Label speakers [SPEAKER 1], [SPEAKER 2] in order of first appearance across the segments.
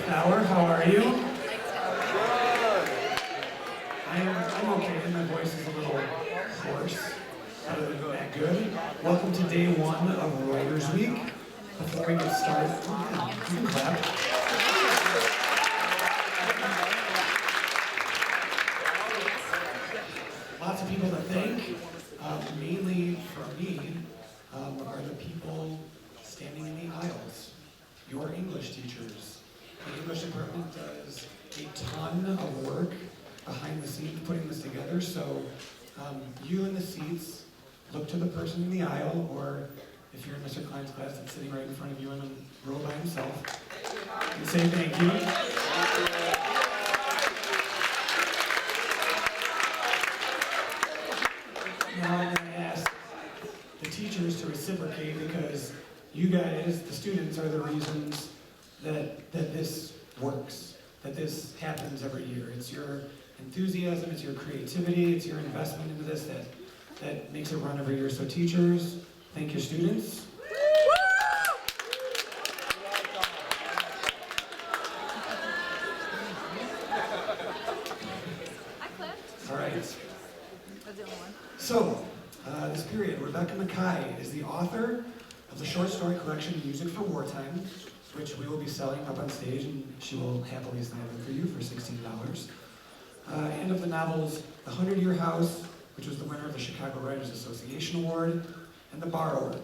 [SPEAKER 1] hour. How are you? I'm okay. My voice is a little hoarse. Other than that, good. Welcome to day one of Writers Week. Before we get started, you can clap. Lots of people to thank. Mainly for me are the people standing in the aisles. Your English teachers. The English department does a ton of work behind the scenes putting this together, so you in the seats, look to the person in the aisle, or if you're in Mr. Klein's class that's sitting right in front of you in a row by himself, and say thank you. Now I'm going to ask the teachers to reciprocate, because you guys, the students, are the reasons that this works, that this happens every year. It's your enthusiasm, it's your creativity, it's your investment into this that makes it run every year. So teachers, thank your students. All right. So, this period, Rebecca Mackay is the author of the short story collection Music for Wartime, which we will be selling up on stage, and she will happily sign them for you for $16. And of the novels The 100-Year House, which was the winner of the Chicago Writers Association Award, and The Borrower,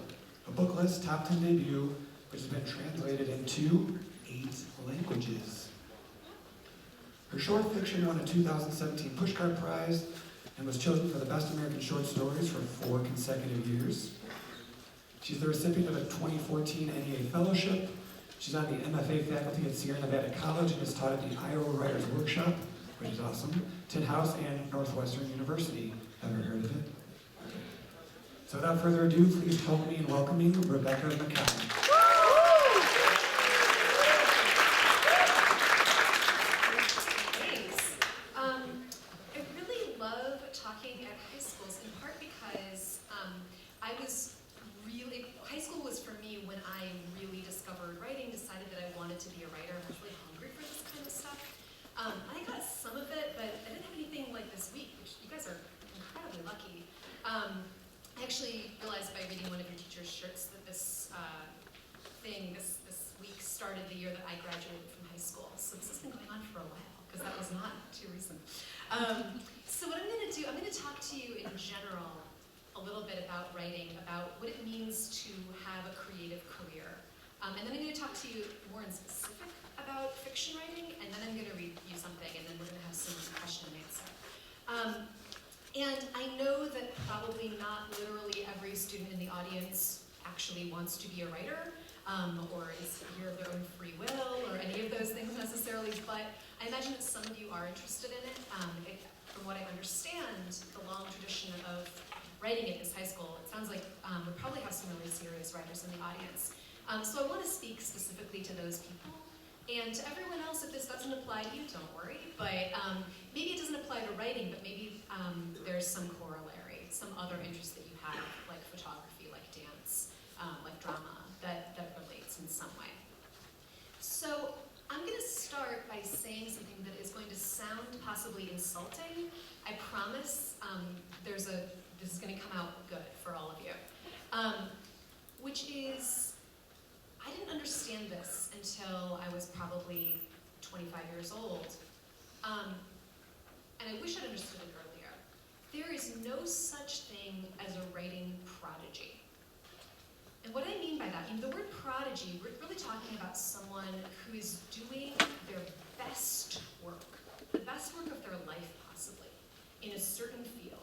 [SPEAKER 1] a booklist top 10 debut, which has been translated into 8 languages. Her short fiction won a 2017 Pushcart Prize and was chosen for the Best American Short Stories for 4 consecutive years. She's the recipient of a 2014 NEA Fellowship. She's on the MFA faculty at Sierra Nevada College and has taught at the Iowa Writers Workshop, which is awesome, Tin House, and Northwestern University. Ever heard of it? So without further ado, please help me in welcoming Rebecca Mackay.
[SPEAKER 2] High school was for me when I really discovered writing, decided that I wanted to be a writer. I was really hungry for this kind of stuff. I got some of it, but I didn't have anything like this week, which you guys are incredibly lucky. I actually realized by reading one of your teacher's shirts that this week started the year that I graduated from high school. So this has been going on for a while, because that was not too recent. So what I'm going to do, I'm going to talk to you in general a little bit about writing, about what it means to have a creative career. And then I'm going to talk to you more in specific about fiction writing, and then I'm going to read you something, and then we're going to have some question and answer. And I know that probably not literally every student in the audience actually wants to be a writer, or is here of their own free will, or any of those things necessarily, but I imagine that some of you are interested in it. From what I understand, the long tradition of writing at this high school, it sounds like we probably have some really serious writers in the audience. So I want to speak specifically to those people. And to everyone else, if this doesn't apply to you, don't worry. But maybe it doesn't apply to writing, but maybe there's some corollary, some other interest that you have, like photography, like dance, like drama, that relates in some way. So I'm going to start by saying something that is going to sound possibly insulting. I promise this is going to come out good for all of you. Which is, I didn't understand this until I was probably 25 years old. And I wish I'd understood it earlier. There is no such thing as a writing prodigy. And what I mean by that, the word prodigy, we're really talking about someone who is doing their best work, the best work of their life possibly, in a certain field,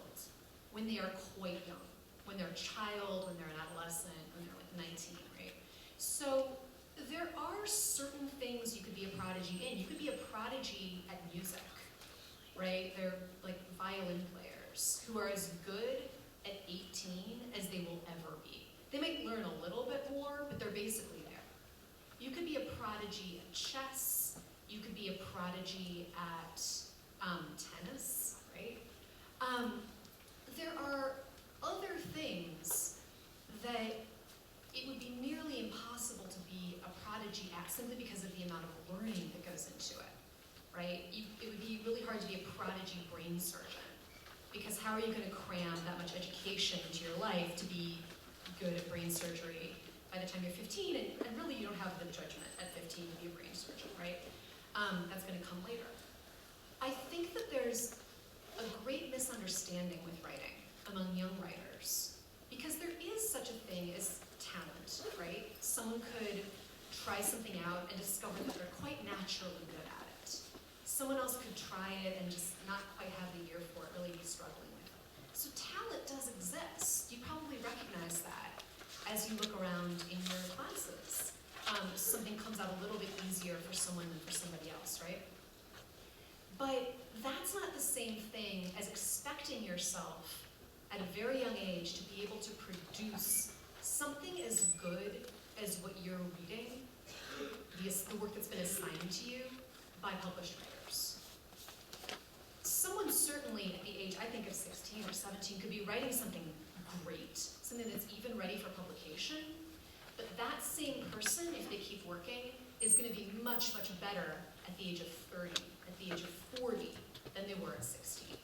[SPEAKER 2] when they are quite young, when they're a child, when they're an adolescent, when they're like 19, right? So there are certain things you could be a prodigy in. You could be a prodigy at music, right? They're like violin players who are as good at 18 as they will ever be. They might learn a little bit more, but they're basically there. You could be a prodigy at chess. You could be a prodigy at tennis, right? There are other things that it would be nearly impossible to be a prodigy at simply because of the amount of learning that goes into it, right? It would be really hard to be a prodigy brain surgeon, because how are you going to cram that much education into your life to be good at brain surgery by the time you're 15, and really you don't have the judgment at 15 to be a brain surgeon, right? That's going to come later. I think that there's a great misunderstanding with writing among young writers, because there is such a thing as talent, right? Someone could try something out and discover that they're quite naturally good at it. Someone else could try it and just not quite have the ear for it, really be struggling with it. So talent does exist. You probably recognize that as you look around in your classes. Something comes out a little bit easier for someone than for somebody else, right? But that's not the same thing as expecting yourself at a very young age to be able to produce something as good as what you're reading, the work that's been assigned to you by published writers. Someone certainly at the age, I think of 16 or 17, could be writing something great, something that's even ready for publication, but that same person, if they keep working, is going to be much, much better at the age of 30, at the age of 40, than they were at 16.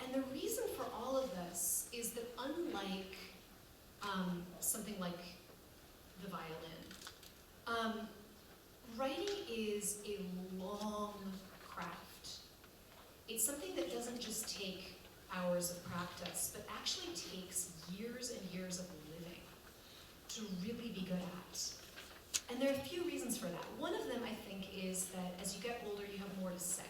[SPEAKER 2] And the reason for all of this is that unlike something like the violin, writing is a long craft. It's something that doesn't just take hours of practice, but actually takes years and years of living to really be good at. And there are a few reasons for that. One of them, I think, is that as you get older, you have more to say.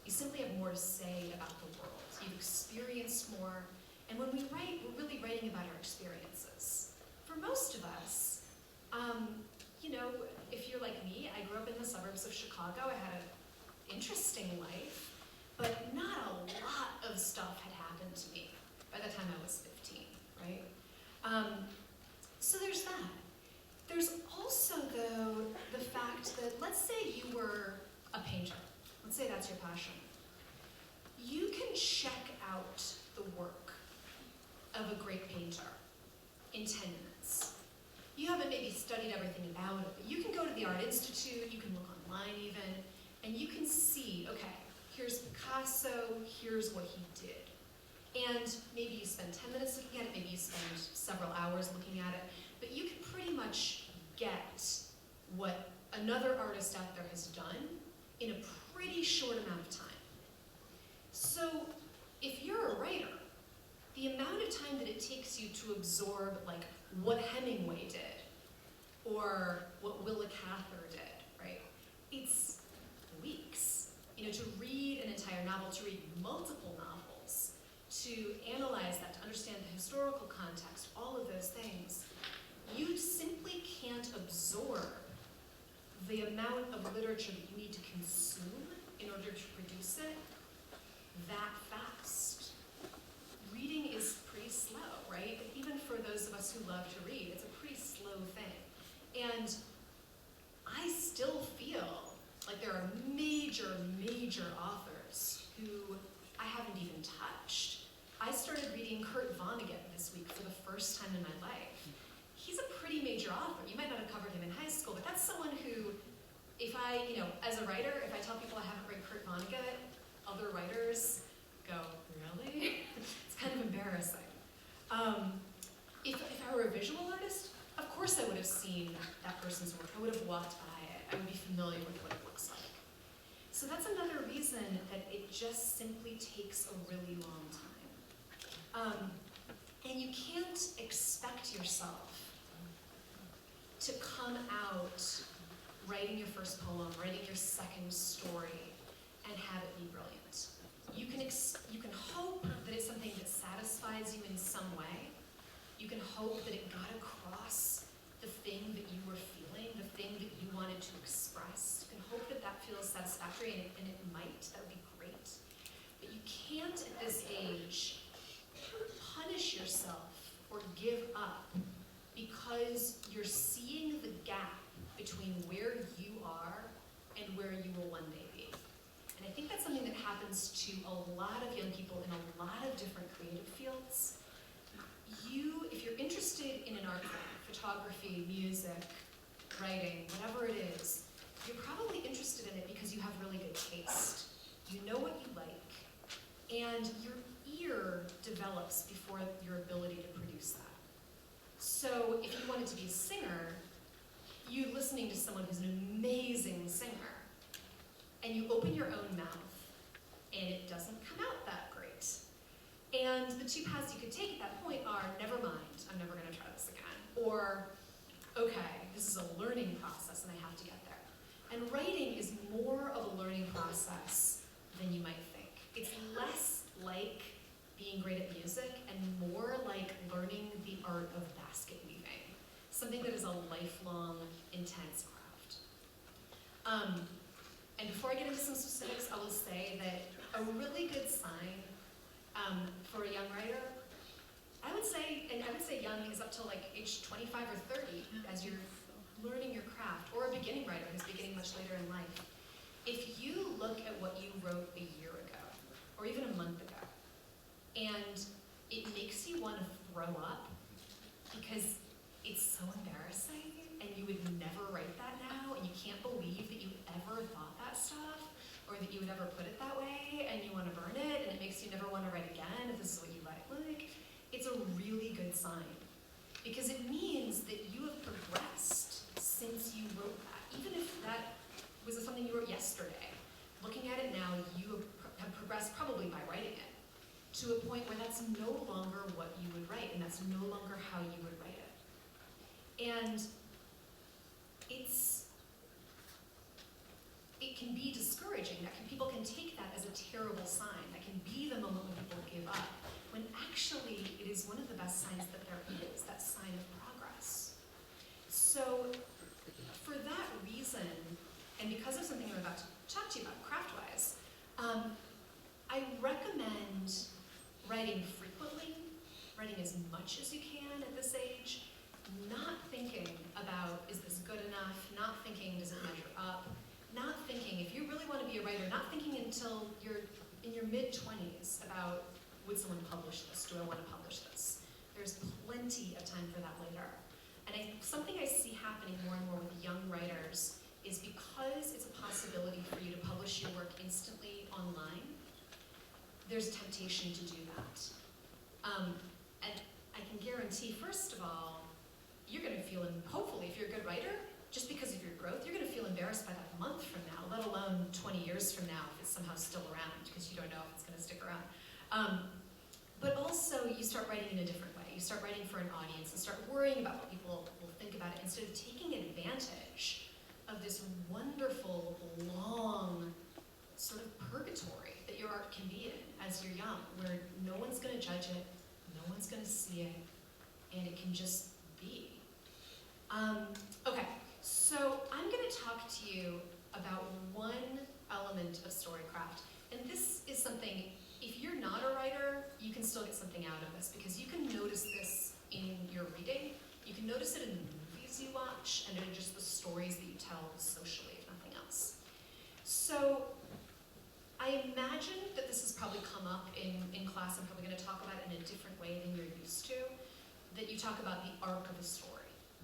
[SPEAKER 2] You simply have more to say about the world. You've experienced more, and when we write, we're really writing about our experiences. For most of us, you know, if you're like me, I grew up in the suburbs of Chicago. I had an interesting life, but not a lot of stuff had happened to me by the time I was 15, right? So there's that. There's also, though, the fact that, let's say you were a painter. Let's say that's your passion. You can check out the work of a great painter in 10 minutes. You haven't maybe studied everything about it, but you can go to the Art Institute, you can look online even, and you can see, okay, here's Picasso, here's what he did. And maybe you spend 10 minutes looking at it, maybe you spend several hours looking at it, but you can pretty much get what another artist out there has done in a pretty short amount of time. So if you're a writer, the amount of time that it takes you to absorb like what Hemingway did or what Willa Cather did, right? It's weeks. You know, to read an entire novel, to read multiple novels, to analyze that, to understand the historical context, all of those things, you simply can't absorb the amount of literature that you need to consume in order to produce it that fast. Reading is pretty slow, right? Even for those of us who love to read, it's a pretty slow thing. And I still feel like there are major, major authors who I haven't even touched. I started reading Kurt Vonnegut this week for the first time in my life. He's a pretty major author. You might not have covered him in high school, but that's someone who, if I, you know, as a writer, if I tell people I haven't read Kurt Vonnegut, other writers go, really? It's kind of embarrassing. If I were a visual artist, of course I would have seen that person's work. I would have walked by it. I would be familiar with what it looks like. So that's another reason that it just simply takes a really long time. And you can't expect yourself to come out writing your first poem, writing your second story, and have it be brilliant. You can hope that it's something that satisfies you in some way. You can hope that it got across the thing that you were feeling, the thing that you wanted to express. You can hope that that feels satisfactory, and it might. That would be great. But you can't, at this age, punish yourself or give up because you're seeing the gap between where you are and where you will one day be. And I think that's something that happens to a lot of young people in a lot of different creative fields. If you're interested in an art form, photography, music, writing, whatever it is, you're probably interested in it because you have really good taste. You know what you like, and your ear develops before your ability to produce that. So if you wanted to be a singer, you listening to someone who's an amazing singer, and you open your own mouth, and it doesn't come out that great. And the two paths you could take at that point are, never mind, I'm never gonna try this again. Or, okay, this is a learning process and I have to get there. And writing is more of a learning process than you might think. It's less like being great at music and more like learning the art of basket weaving, something that is a lifelong, intense craft. And before I get into some specifics, I will say that a really good sign for a young writer, I would say young is up to like age 25 or 30 as you're learning your craft, or a beginning writer who's beginning much later in life. If you look at what you wrote a year ago, or even a month ago, and it makes you want to throw up because it's so embarrassing and you would never write that now and you can't believe that you ever thought that stuff or that you would ever put it that way and you want to burn it and it makes you never want to write again if this is what you write like, it's a really good sign because it means that you have progressed since you wrote that. Even if that was something you wrote yesterday, looking at it now, you have progressed probably by writing it to a point where that's no longer what you would write, and that's no longer how you would write it. And it can be discouraging. People can take that as a terrible sign. That can be the moment when people give up, when actually it is one of the best signs that there is, that sign of progress. So for that reason, and because of something I'm about to talk to you about craft-wise, I recommend writing frequently, writing as much as you can at this age, not thinking about, is this good enough, not thinking, does it measure up, not thinking, if you really want to be a writer, not thinking until you're in your mid-20s about, would someone publish this, do I want to publish this? There's plenty of time for that later. And something I see happening more and more with young writers is because it's a possibility for you to publish your work instantly online, there's temptation to do that. And I can guarantee, first of all, you're going to feel, hopefully, if you're a good writer, just because of your growth, you're going to feel embarrassed by that a month from now, let alone 20 years from now if it's somehow still around, because you don't know if it's going to stick around. But also, you start writing in a different way. You start writing for an audience and start worrying about what people will think about it instead of taking advantage of this wonderful, long sort of purgatory that your art can be in as you're young, where no one's going to judge it, no one's going to see it, and it can just be. Okay, so I'm going to talk to you about one element of storycraft, and this is something, if you're not a writer, you can still get something out of this, because you can notice this in your reading, you can notice it in the movies you watch, and in just the stories that you tell socially, if nothing else. So, I imagine that this has probably come up in class. I'm probably going to talk about it in a different way than you're used to, that you talk about the arc of a story.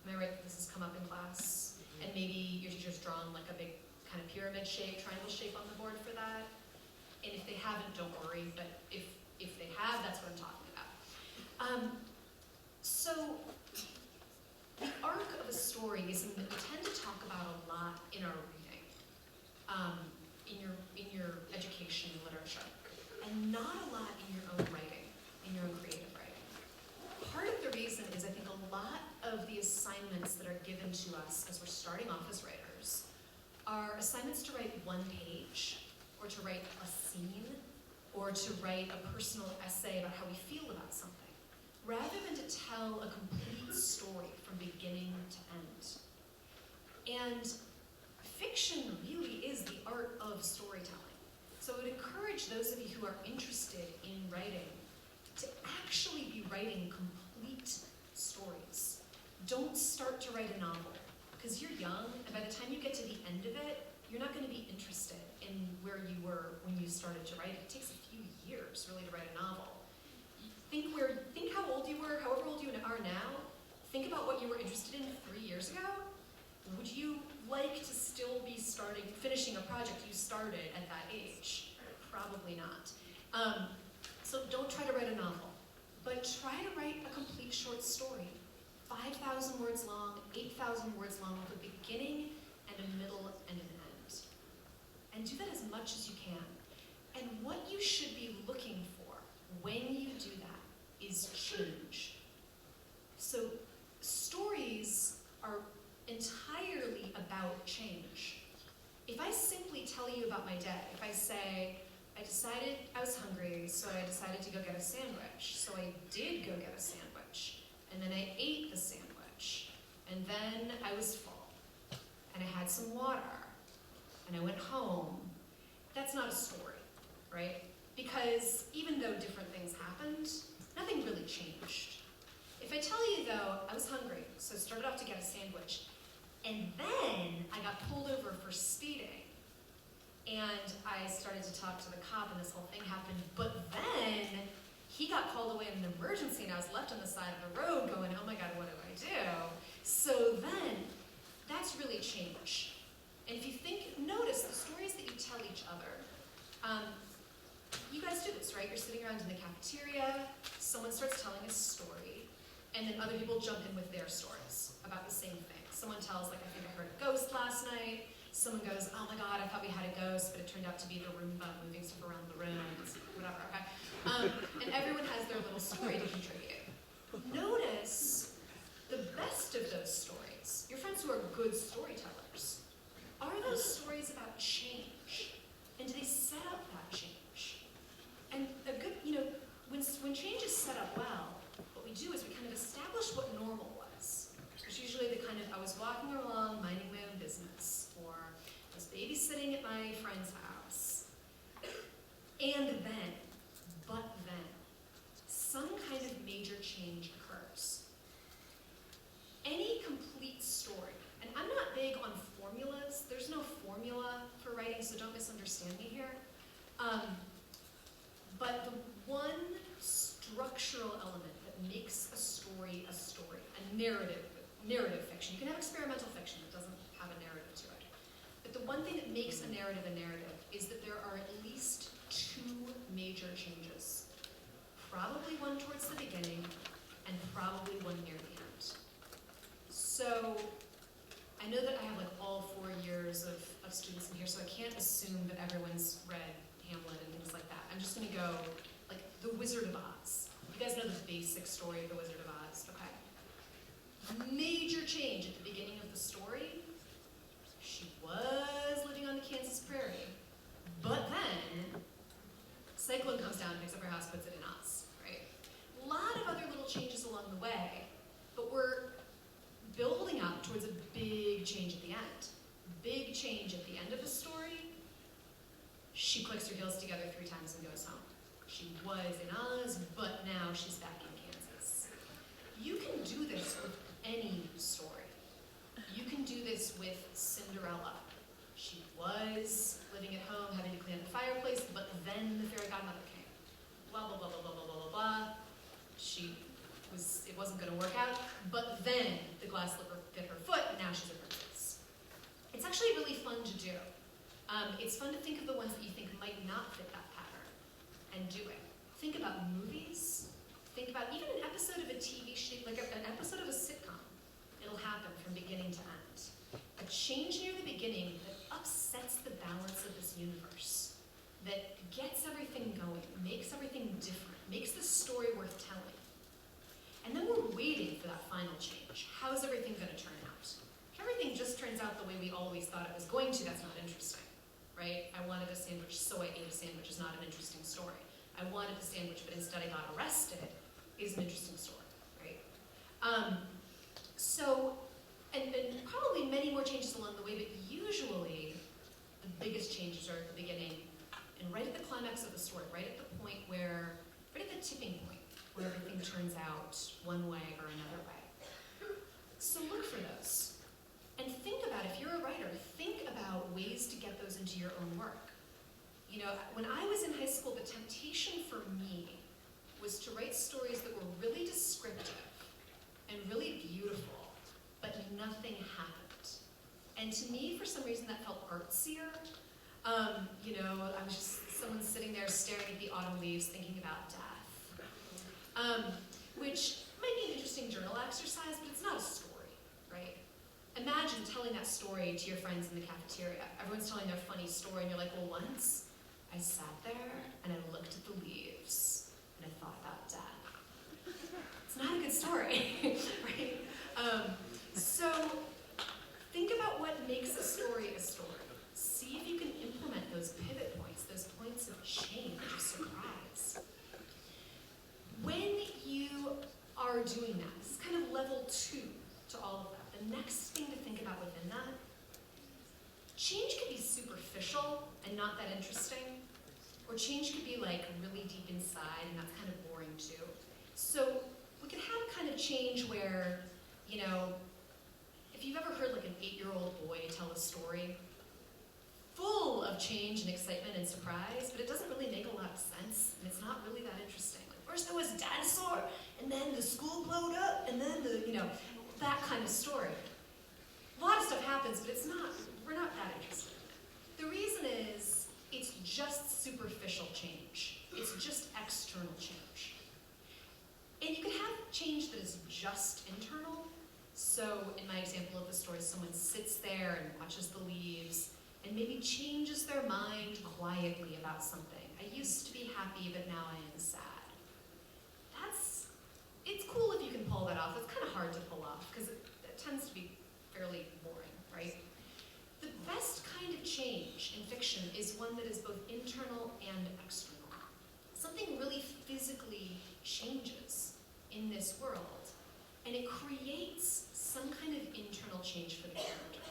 [SPEAKER 2] Am I right that this has come up in class? And maybe your teacher's drawn like a big kind of pyramid shape, triangle shape on the board for that? And if they haven't, don't worry, but if they have, that's what I'm talking about. So, the arc of a story is something that we tend to talk about a lot in our reading, in your education and literature, and not a lot in your own writing, in your own creative writing. Part of the reason is I think a lot of the assignments that are given to us as we're starting off as writers are assignments to write one page, or to write a scene, or to write a personal essay about how we feel about something, rather than to tell a complete story from beginning to end. And fiction really is the art of storytelling. So I would encourage those of you who are interested in writing to actually be writing complete stories. Don't start to write a novel, because you're young, and by the time you get to the end of it, you're not going to be interested in where you were when you started to write it. It takes a few years, really, to write a novel. Think how old you were, however old you are now. Think about what you were interested in 3 years ago, Would you like to still be finishing a project you started at that age? Probably not. So don't try to write a novel, but try to write a complete short story. 5,000 words long, 8,000 words long, with a beginning and a middle and an end. And do that as much as you can. And what you should be looking for when you do that is change. So stories are entirely about change. If I simply tell you about my day, if I say, I decided I was hungry, so I decided to go get a sandwich. So I did go get a sandwich. And then I ate the sandwich. And then I was full. And I had some water. And I went home. That's not a story, right? Because even though different things happened, nothing really changed. If I tell you, though, I was hungry, so I started off to get a sandwich, and then I got pulled over for speeding, and I started to talk to the cop, and this whole thing happened, but then he got called away in an emergency, and I was left on the side of the road going, oh my God, what do I do? So then, that's really change. And if you notice the stories that you tell each other, you guys do this, right? You're sitting around in the cafeteria, someone starts telling a story, and then other people jump in with their stories about the same thing. Someone tells, like, I think I heard a ghost last night. Someone goes, oh my God, I thought we had a ghost, but it turned out to be the Roomba moving stuff around the room, whatever, okay? And everyone has their little story to contribute. Notice the best of those stories, your friends who are good storytellers, are those stories about change? And do they set up that change? And a good, when change is set up well, what we do is we kind of establish what normal was. It's usually the kind of, I was walking along, minding my own business, or I was babysitting at my friend's house. And then, some kind of major change occurs. Any complete story, and I'm not big on formulas, there's no formula for writing, so don't misunderstand me here. But the one structural element that makes a story, a narrative fiction. You can have experimental fiction that doesn't have a narrative to it. But the one thing that makes a narrative is that there are at least two major changes. Probably one towards the beginning, and probably one near the end. So, I know that I have like all 4 years of students in here, so I can't assume that everyone's read Hamlet and things like that. I'm just gonna go, like, The Wizard of Oz. You guys know the basic story of The Wizard of Oz, okay? Major change at the beginning of the story. She was living on the Kansas prairie, but then, cyclone comes down, picks up her house, puts it in Oz, right? A lot of other little changes along the way, but we're building up towards a big change at the end. Big change at the end of the story. She clicks her heels together 3 times and goes home. She was in Oz, but now she's back in Kansas. You can do this with any story. You can do this with Cinderella. She was living at home, having to clean up the fireplace, but then the fairy godmother came. Blah, blah, blah, blah, blah, blah, blah, blah, blah. It wasn't gonna work out, but then the glass slipper fit her foot, and now she's a princess. It's actually really fun to do. It's fun to think of the ones that you think might not fit that pattern, and do it. Think about movies. Think about even an episode of a TV show, like an episode of a sitcom. It'll happen from beginning to end. A change near the beginning that upsets the balance of this universe, that gets everything going, makes everything different, makes the story worth telling. And then we're waiting for that final change. How's everything going to turn out? If everything just turns out the way we always thought it was going to, that's not interesting, right? I wanted a sandwich, so I ate a sandwich is not an interesting story. I wanted a sandwich, but instead I got arrested is an interesting story, right? And probably many more changes along the way, but usually the biggest changes are at the beginning and right at the climax of the story, right at the point where, right at the tipping point, where everything turns out one way or another way. So look for those. And think about, if you're a writer, think about ways to get those into your own work. When I was in high school, the temptation for me was to write stories that were really descriptive and really beautiful, but nothing happened. And to me, for some reason, that felt artsier. You know, I was just someone sitting there staring at the autumn leaves thinking about death. Which might be an interesting journal exercise, but it's not a story, right? Imagine telling that story to your friends in the cafeteria. Everyone's telling their funny story, and you're like, well, once I sat there and I looked at the leaves and I thought about death. It's not a good story, right? So think about what makes a story a story. See if you can implement those pivot points, those points of change, of surprise. When you are doing that, this is kind of level 2 to all of that. The next thing to think about within that, change could be superficial and not that interesting, or change could be like really deep inside and that's kind of boring too. So we could have a kind of change where, you know, if you've ever heard like an 8-year-old boy tell a story, full of change and excitement and surprise, but it doesn't really make a lot of sense, and it's not really that interesting. Like, first there was a dinosaur, and then the school blowed up, and then that kind of story. A lot of stuff happens, but we're not that interested. The reason is, it's just superficial change. It's just external change. And you can have change that is just internal. So in my example of the story, someone sits there and watches the leaves, and maybe changes their mind quietly about something. I used to be happy, but now I am sad. It's cool if you can pull that off. It's kind of hard to pull off, because it tends to be fairly boring, right? The best kind of change in fiction is one that is both internal and external. Something really physically changes in this world, and it creates some kind of internal change for the character.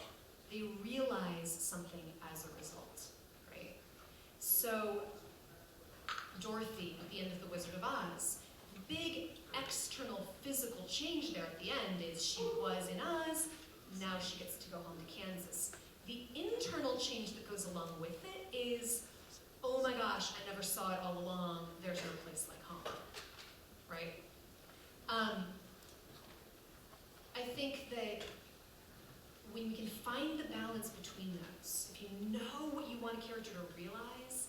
[SPEAKER 2] They realize something as a result, right? So, Dorothy, at the end of The Wizard of Oz, big external physical change there at the end is she was in Oz, now she gets to go home to Kansas. The internal change that goes along with it is, oh my gosh, I never saw it all along, there's no place like home, right? I think that when you can find the balance between those, if you know what you want a character to realize,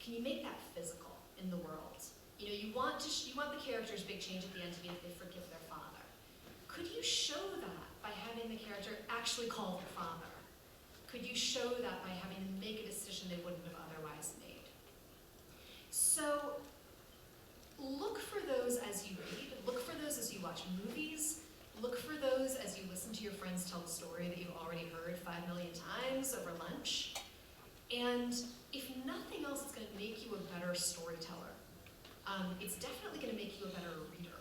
[SPEAKER 2] can you make that physical in the world? You know, you want the character's big change at the end to be that they forgive their father. Could you show that by having the character actually call their father? Could you show that by having them make a decision they wouldn't have otherwise made? So, look for those as you read, look for those as you watch movies, look for those as you listen to your friends tell the story that you've already heard 5 million times over lunch. And if nothing else, it's going to make you a better storyteller. It's definitely going to make you a better reader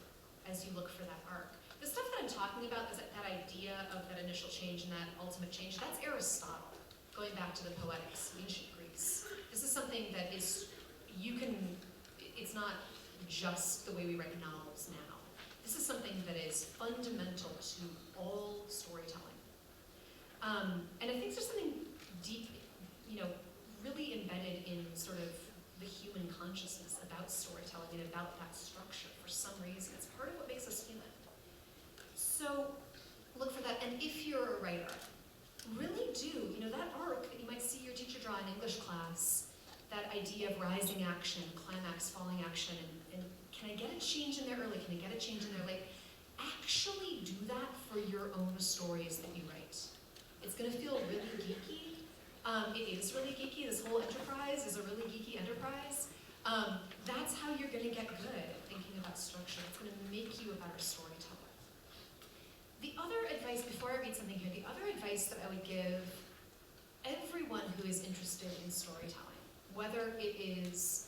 [SPEAKER 2] as you look for that arc. The stuff that I'm talking about is that idea of that initial change and that ultimate change, that's Aristotle, going back to the Poetics, ancient Greece. This is something that is, it's not just the way we write novels now. This is something that is fundamental to all storytelling. And I think there's something deep, really embedded in sort of the human consciousness about storytelling and about that structure for some reason. It's part of what makes us human. So look for that. And if you're a writer, really do, that arc that you might see your teacher draw in English class, that idea of rising action, climax, falling action, and can I get a change in there early? Can I get a change in there late? Actually do that for your own stories that you write. It's going to feel really geeky. It is really geeky. This whole enterprise is a really geeky enterprise. That's how you're going to get good at thinking about structure. It's going to make you a better storyteller. The other advice, before I read something here, the other advice that I would give everyone who is interested in storytelling, whether it is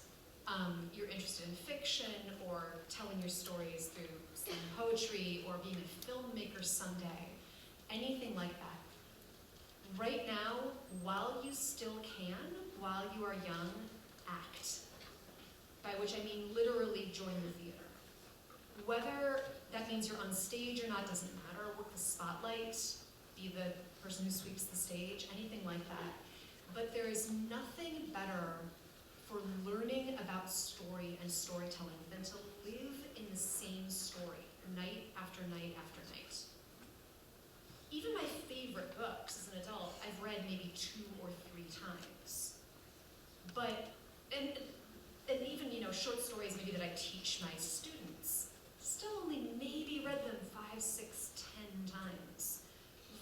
[SPEAKER 2] you're interested in fiction or telling your stories through slam poetry or being a filmmaker someday, anything like that. Right now, while you still can, while you are young, act. By which I mean literally join the theater. Whether that means you're on stage or not doesn't matter. Work the spotlight, be the person who sweeps the stage, anything like that. But there is nothing better for learning about story and storytelling than to live in the same story, night after night after night. even my favorite books as an adult, I've read maybe 2 or 3 times. But, and even, short stories maybe that I teach my students, still only maybe read them 5, 6, 10 times.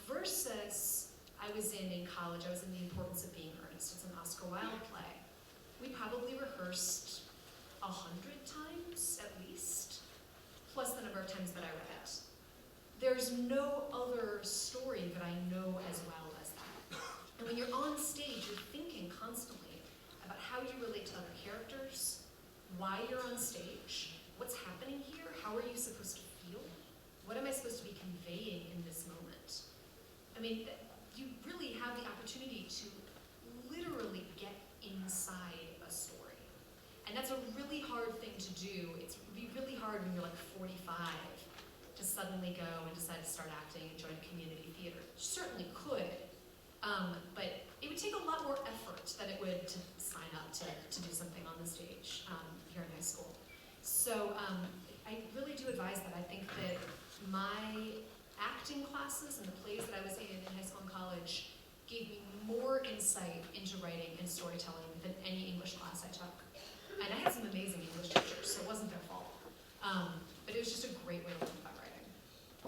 [SPEAKER 2] Versus, I was in college, I was in The Importance of Being Earnest. It's an Oscar Wilde play. We probably rehearsed 100 times at least, plus the number of times that I read it. There's no other story that I know as well as that. And when you're on stage, you're thinking constantly about how you relate to other characters, why you're on stage, what's happening here, how are you supposed to feel, what am I supposed to be conveying in this moment? I mean, you really have the opportunity to literally get inside a story. And that's a really hard thing to do. It's really hard when you're like 45 to suddenly go and decide to start acting and join community theater. You certainly could, but it would take a lot more effort than it would to sign up to do something on the stage here in high school. So I really do advise that. I think that my acting classes and the plays that I was in high school and college gave me more insight into writing and storytelling than any English class I took. And I had some amazing English teachers, so it wasn't their fault. But it was just a great way to learn about writing.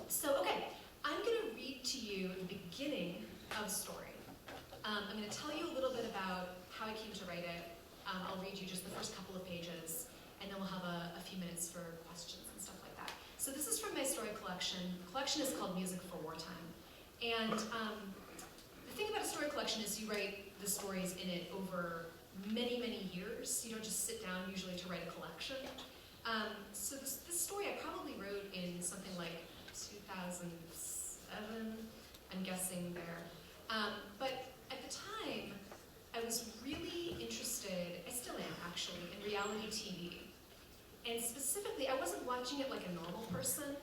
[SPEAKER 2] So, okay, I'm gonna read to you the beginning of a story. I'm gonna tell you a little bit about how I came to write it. I'll read you just the first couple of pages, and then we'll have a few minutes for questions and stuff like that. So this is from my story collection. The collection is called Music for Wartime. And the thing about a story collection is you write the stories in it over many, many years. You don't just sit down usually to write a collection. So this story I probably wrote in something like 2007, I'm guessing there. But at the time, I was really interested, I still am actually, in reality TV. And specifically, I wasn't watching it like a normal person.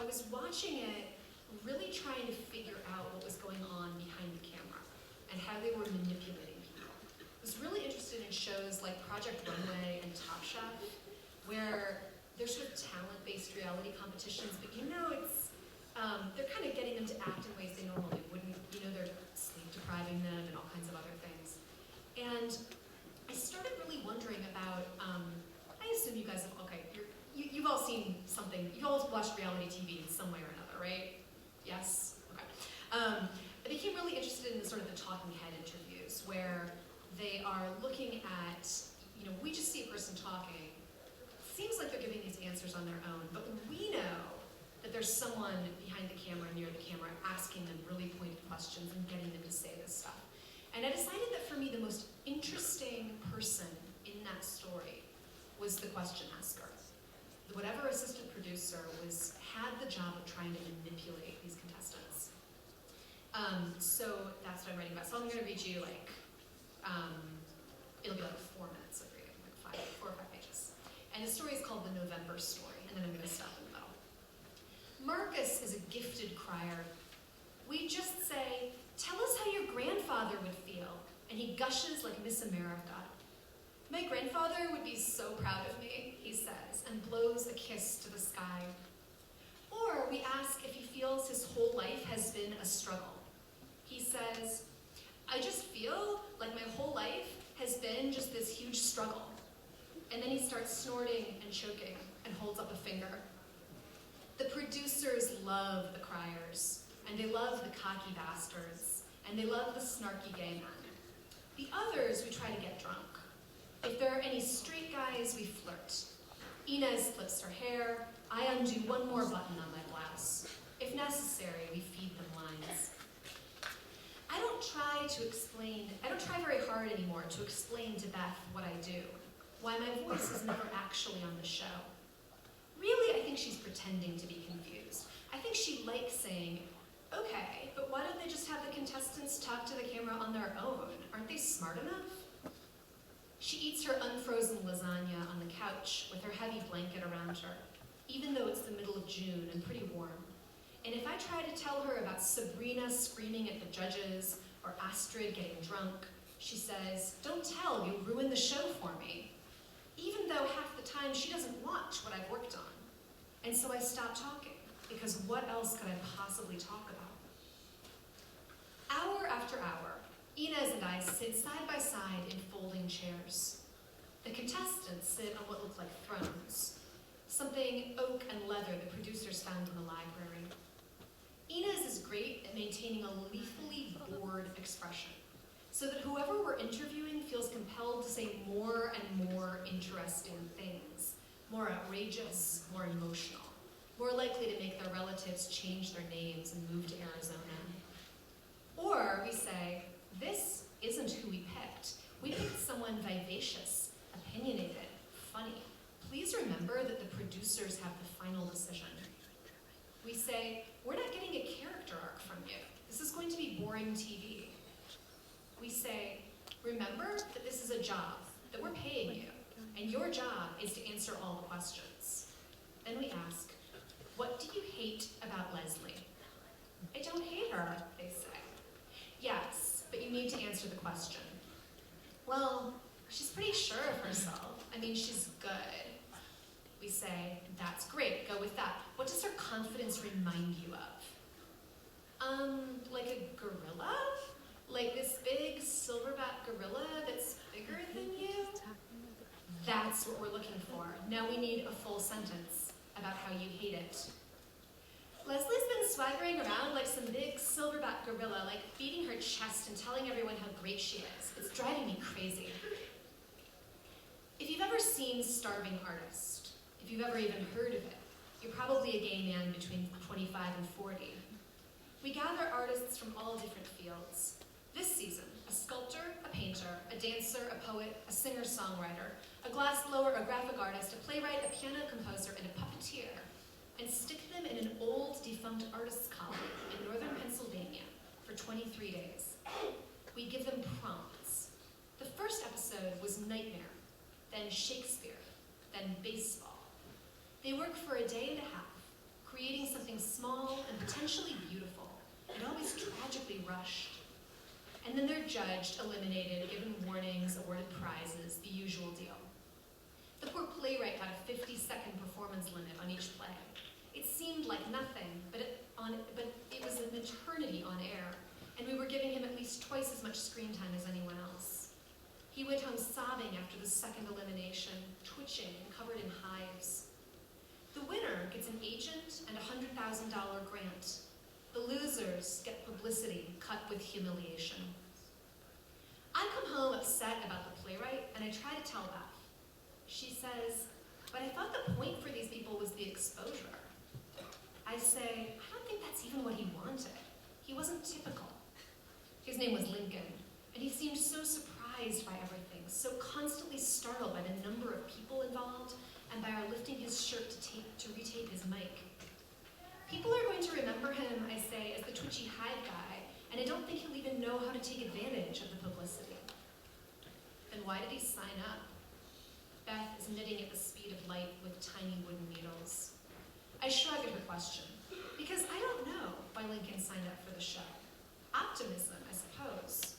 [SPEAKER 2] I was watching it really trying to figure out what was going on behind the camera and how they were manipulating people. I was really interested in shows like Project Runway and Top Chef, where there's sort of talent-based reality competitions, but it's, they're kind of getting them to act in ways they normally wouldn't. They're sleep depriving them and all kinds of other things. And I started really wondering about, I assume you guys have, you've all seen something, you've all watched reality TV in some way or another, right? Yes? Okay. I became really interested in sort of the talking head interviews where they are looking at, we just see a person talking. Seems like they're giving these answers on their own, but we know that there's someone behind the camera, near the camera, asking them really pointed questions and getting them to say this stuff. And I decided that for me, the most interesting person in that story was the question asker. Whatever assistant producer had the job of trying to manipulate these contestants. So that's what I'm writing about. So I'm going to read you it'll be like 4 minutes of reading, like 4 or 5 pages. And the story is called The November Story, and then I'm going to stop in the middle. Marcus is a gifted crier. We just say, "Tell us how your grandfather would feel," and he gushes like Miss America. "My grandfather would be so proud of me," he says, and blows a kiss to the sky. Or we ask if he feels his whole life has been a struggle. He says, "I just feel like my whole life has been just this huge struggle." And then he starts snorting and choking and holds up a finger. The producers love the criers, and they love the cocky bastards, and they love the snarky gay men. The others, we try to get drunk. If there are any straight guys, we flirt. Inez flips her hair. I undo one more button on my blouse. If necessary, we feed them lines. I don't try very hard anymore to explain to Beth what I do, why my voice is never actually on the show. Really, I think she's pretending to be confused. I think she likes saying, "Okay, but why don't they just have the contestants talk to the camera on their own? Aren't they smart enough?" She eats her unfrozen lasagna on the couch with her heavy blanket around her, even though it's the middle of June and pretty warm. And if I try to tell her about Sabrina screaming at the judges or Astrid getting drunk, she says, "Don't tell, you'll ruin the show for me." Even though half the time she doesn't watch what I've worked on. And so I stop talking, because what else could I possibly talk about? after hour, Inez and I sit side by side in folding chairs. The contestants sit on what look like thrones, something oak and leather the producers found in the library. Inez is great at maintaining a lethally bored expression, so that whoever we're interviewing feels compelled to say more and more interesting things, more outrageous, more emotional, more likely to make their relatives change their names and move to Arizona. Or we say, this isn't who we picked. We picked someone vivacious, opinionated, funny. Please remember that the producers have the final decision. We say, we're not getting a character arc from you. This is going to be boring TV. We say, remember that this is a job, that we're paying you, and your job is to answer all the questions. Then we ask, what do you hate about Leslie? I don't hate her, they say. Yes, but you need to answer the question. Well, she's pretty sure of herself. I mean, she's good. We say, that's great, go with that. What does her confidence remind you of? Like a gorilla? Like this big silverback gorilla that's bigger than you? That's what we're looking for. Now we need a full sentence about how you hate it. Leslie's been swaggering around like some big silverback gorilla, like beating her chest and telling everyone how great she is. It's driving me crazy. If you've ever seen Starving Artist, if you've ever even heard of it, you're probably a gay man between 25 and 40. We gather artists from all different fields. This season, a sculptor, a painter, a dancer, a poet, a singer-songwriter, a glassblower, a graphic artist, a playwright, a piano composer, and a puppeteer, and stick them in an old defunct artists colony in northern Pennsylvania for 23 days. We give them prompts. The first episode was Nightmare, then Shakespeare, then baseball. They work for a day and a half, creating something small and potentially beautiful, and always tragically rushed. And then they're judged, eliminated, given warnings, awarded prizes, the usual deal. The poor playwright got a 50-second performance limit on each play. It seemed like nothing, but it was an eternity on air, and we were giving him at least twice as much screen time as anyone else. He went home sobbing after the second elimination, twitching and covered in hives. The winner gets an agent and a $100,000 grant. The losers get publicity cut with humiliation. I come home upset about the playwright, and I try to tell Beth. She says, but I thought the point for these people was the exposure. I say, I don't think that's even what he wanted. He wasn't typical. His name was Lincoln, and he seemed so surprised by everything, so constantly startled by the number of people involved, and by our lifting his shirt to retape his mic. People are going to remember him, I say, as the twitchy hive guy, and I don't think he'll even know how to take advantage of the publicity. Then why did he sign up? Beth is knitting at the speed of light with tiny wooden needles. I shrug at her question, because I don't know why Lincoln signed up for the show. Optimism, I suppose,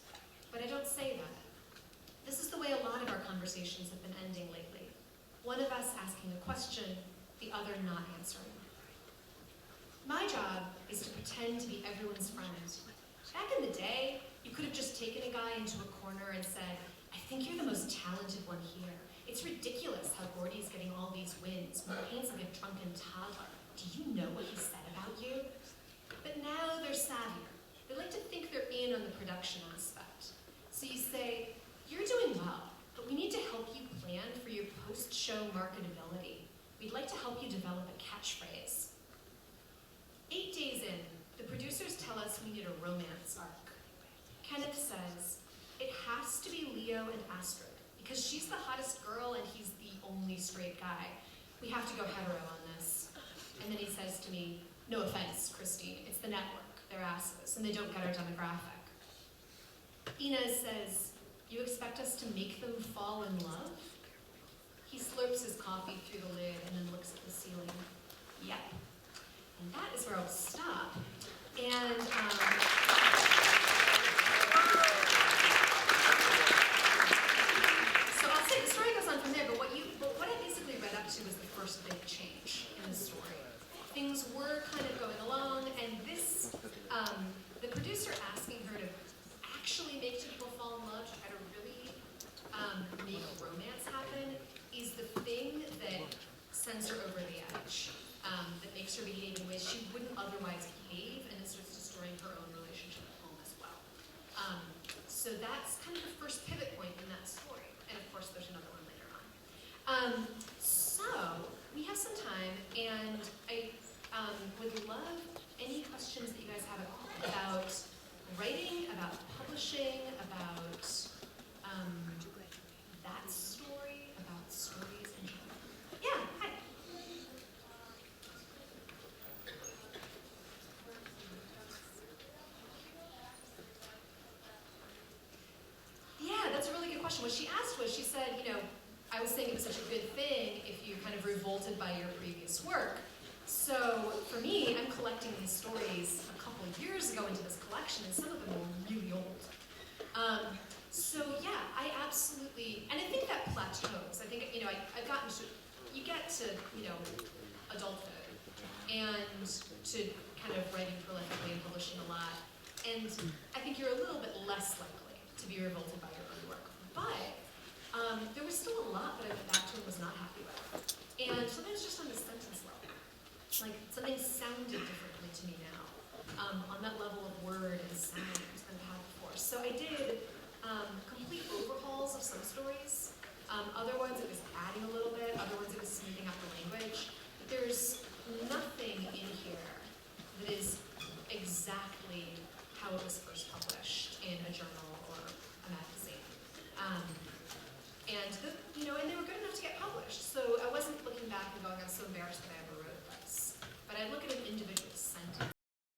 [SPEAKER 2] but I don't say that. This is the way a lot of our conversations have been ending lately. One of us asking a question, the other not answering. My job is to pretend to be everyone's friend. Back in the day, you could have just taken a guy into a corner and said, I think you're the most talented one here. It's ridiculous how Gordy's getting all these wins when he paints like a drunken toddler. Do you know what he said about you? But now they're savvier. They like to think they're in on the production aspect. So you say, you're doing well, but we need to help you plan for your post-show marketability. We'd like to help you develop a catchphrase. 8 days in, the producers tell us we need a romance arc. Kenneth says, it has to be Leo and Astrid, because she's the hottest girl and he's the only straight guy. We have to go hetero on this. And then he says to me, no offense, Christine, it's the network. They're asses, and they don't get our demographic. Inez says, you expect us to make them fall in love? He slurps his coffee through the lid and then looks at the ceiling. Yep. And that is where I'll stop. And so I'll say the story goes on from there, but what I basically read up to was the first big change in the story. Things were kind of going along, and this, the producer asking her to that's kind of the first pivot point in that story. And of course, there's another one later on. So we have some time, and I would love any questions that you guys have at all about writing, about publishing, about that story, about stories in general. Yeah, hi. Yeah, that's a really good question. What she asked was, she said, you know, I was saying it was such a good thing if you kind of revolted by your previous work. So for me, I'm collecting these stories a couple of years ago into this collection, and some of them are really old. So yeah, I absolutely, and I think that plateaus. I think, you know, I've gotten to, you get to, you know, adulthood, and to kind of writing prolifically and publishing a lot, and I think you're a little bit less likely to be revolted by your own work. But there was still a lot that I went back to and was not happy with. And sometimes just on the sentence level. Like, something sounded differently to me now, on that level of word and sound than it had before. So I did complete overhauls of some stories. Other ones it was adding a little bit, other ones it was smoothing out the language. But there's nothing in here that is exactly how it was first published in a journal or a magazine. You know, and they were good enough to get published. So I wasn't looking back and going, I'm so embarrassed that I ever wrote this. But I'd look at an individual sentence